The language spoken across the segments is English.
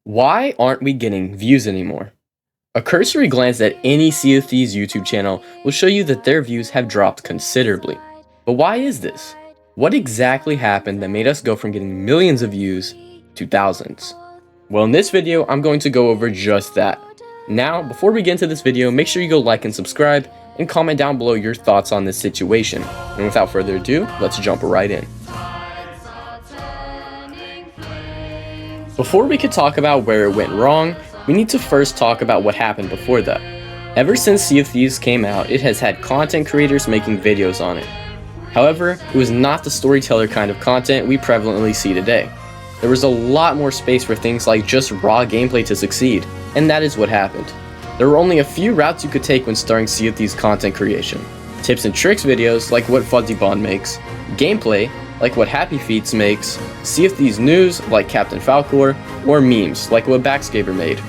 Why aren't we getting views anymore? A cursory glance at any Sea of Thieves YouTube channel will show you that their views have dropped considerably. But why is this? What exactly happened that made us go from getting millions of views to thousands? Well, in this video, I'm going to go over just that. Now, before we get into this video, make sure you go like and subscribe, and comment down below your thoughts on this situation. And without further ado, let's jump right in. Before we could talk about where it went wrong, we need to first talk about what happened before that. Ever since Sea of Thieves came out, it has had content creators making videos on it. However, it was not the storyteller kind of content we prevalently see today. There was a lot more space for things like just raw gameplay to succeed, and that is what happened. There were only a few routes you could take when starting Sea of Thieves content creation. Tips and tricks videos like what Fuzzy Bond makes, gameplay like what Happy Feets makes, Sea of Thieves news like Captain Falcor, or memes like what baxcaber made.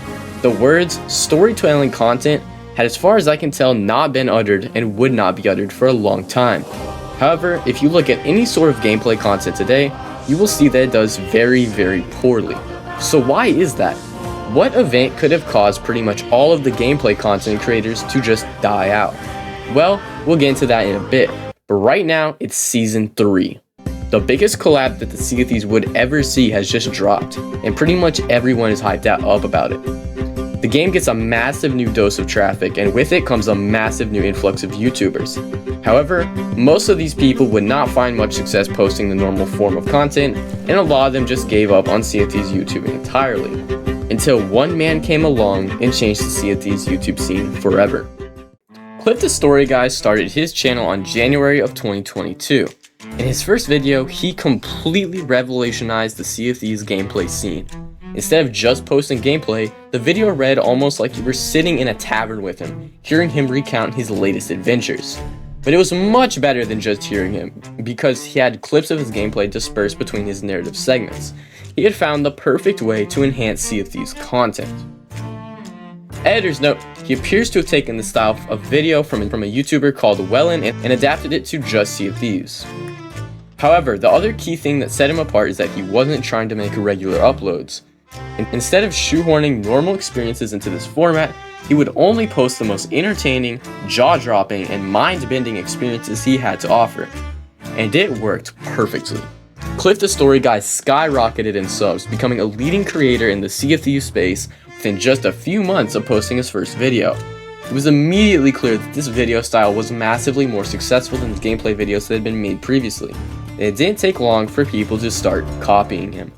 The words storytelling content had, as far as I can tell, not been uttered and would not be uttered for a long time. However, if you look at any sort of gameplay content today, you will see that it does very, very poorly. So why is that? What event could have caused pretty much all of the gameplay content creators to just die out? Well, we'll get into that in a bit, but right now it's Season 3. The biggest collab that the Sea of Thieves would ever see has just dropped, and pretty much everyone is hyped up about it. The game gets a massive new dose of traffic, and with it comes a massive new influx of YouTubers. However, most of these people would not find much success posting the normal form of content, and a lot of them just gave up on Sea of Thieves YouTubing entirely, until one man came along and changed the Sea of Thieves YouTube scene forever. Cliff the Story Guy started his channel on January of 2022. In his first video, he completely revolutionized the Sea of Thieves gameplay scene. Instead of just posting gameplay, the video read almost like you were sitting in a tavern with him, hearing him recount his latest adventures. But it was much better than just hearing him, because he had clips of his gameplay dispersed between his narrative segments. He had found the perfect way to enhance Sea of Thieves content. Editor's note, he appears to have taken the style of video from a YouTuber called Wellen and adapted it to just Sea of Thieves. However, the other key thing that set him apart is that he wasn't trying to make regular uploads. Instead of shoehorning normal experiences into this format, he would only post the most entertaining, jaw-dropping, and mind-bending experiences he had to offer. And it worked perfectly. Cliff the Story Guy skyrocketed in subs, becoming a leading creator in the Sea of Thieves space within just a few months of posting his first video. It was immediately clear that this video style was massively more successful than the gameplay videos that had been made previously, and it didn't take long for people to start copying him.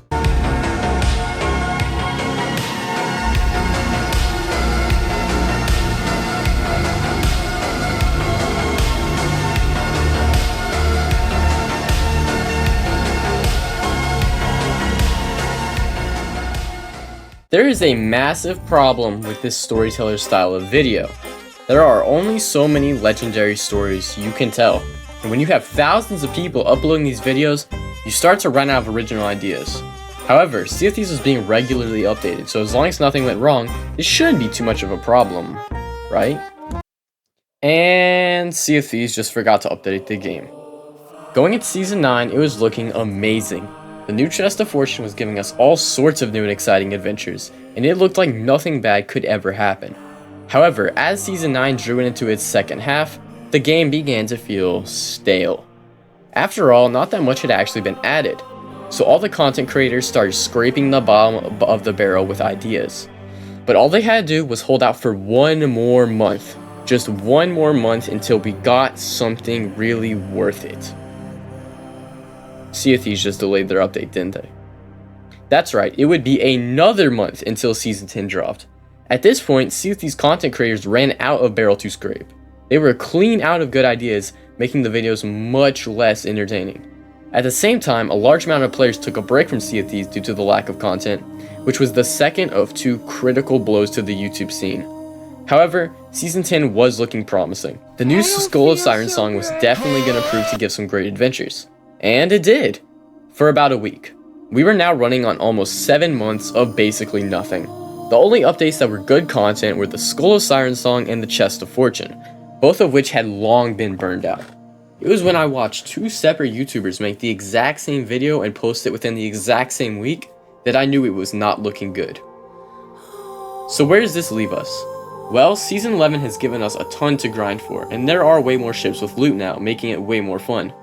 There is a massive problem with this storyteller style of video. There are only so many legendary stories you can tell, and when you have thousands of people uploading these videos, you start to run out of original ideas. However, Sea of Thieves is being regularly updated, so as long as nothing went wrong, it shouldn't be too much of a problem, right? And Sea of Thieves just forgot to update the game. Going into Season 9, it was looking amazing. The new Chest of Fortune was giving us all sorts of new and exciting adventures, and it looked like nothing bad could ever happen. However, as Season 9 drew into its second half, the game began to feel stale. After all, not that much had actually been added, so all the content creators started scraping the bottom of the barrel with ideas. But all they had to do was hold out for one more month. Just one more month until we got something really worth it. Sea of Thieves just delayed their update, didn't they? That's right, it would be another month until Season 10 dropped. At this point, Sea of Thieves content creators ran out of barrel to scrape. They were clean out of good ideas, making the videos much less entertaining. At the same time, a large amount of players took a break from Sea of Thieves due to the lack of content, which was the second of two critical blows to the YouTube scene. However, Season 10 was looking promising. The new Skull of Sirens song was definitely going to prove to give some great adventures. And it did, for about a week. We were now running on almost 7 months of basically nothing. The only updates that were good content were the Skull of Sirens song and the Chest of Fortune, both of which had long been burned out. It was when I watched two separate YouTubers make the exact same video and post it within the exact same week that I knew it was not looking good. So where does this leave us? Well, Season 11 has given us a ton to grind for, and there are way more ships with loot now, making it way more fun.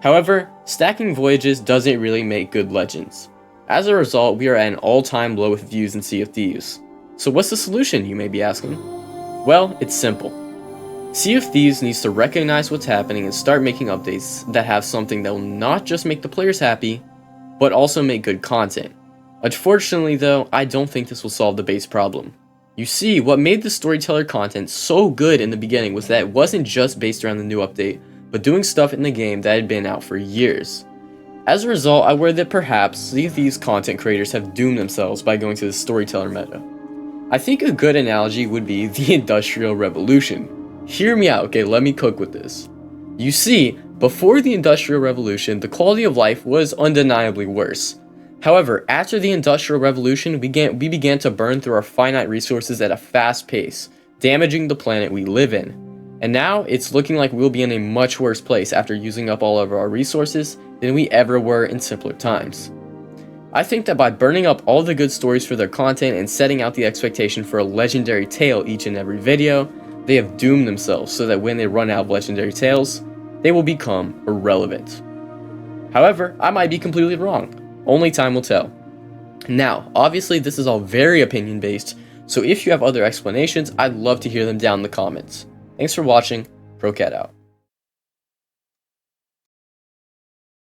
However, stacking voyages doesn't really make good legends. As a result, we are at an all-time low with views in Sea of Thieves. So what's the solution, you may be asking? Well, it's simple. Sea of Thieves needs to recognize what's happening and start making updates that have something that will not just make the players happy, but also make good content. Unfortunately though, I don't think this will solve the base problem. You see, what made the storyteller content so good in the beginning was that it wasn't just based around the new update, but doing stuff in the game that had been out for years. As a result, I worry that perhaps Sea of Thieves content creators have doomed themselves by going to the storyteller meta. I think a good analogy would be the Industrial Revolution. Hear me out, okay, let me cook with this. You see, before the Industrial Revolution, the quality of life was undeniably worse. However, after the Industrial Revolution, we began to burn through our finite resources at a fast pace, damaging the planet we live in. And now, it's looking like we'll be in a much worse place after using up all of our resources than we ever were in simpler times. I think that by burning up all the good stories for their content and setting out the expectation for a legendary tale each and every video, they have doomed themselves so that when they run out of legendary tales, they will become irrelevant. However, I might be completely wrong. Only time will tell. Now, obviously this is all very opinion based, so if you have other explanations, I'd love to hear them down in the comments. Thanks for watching, ProCat out.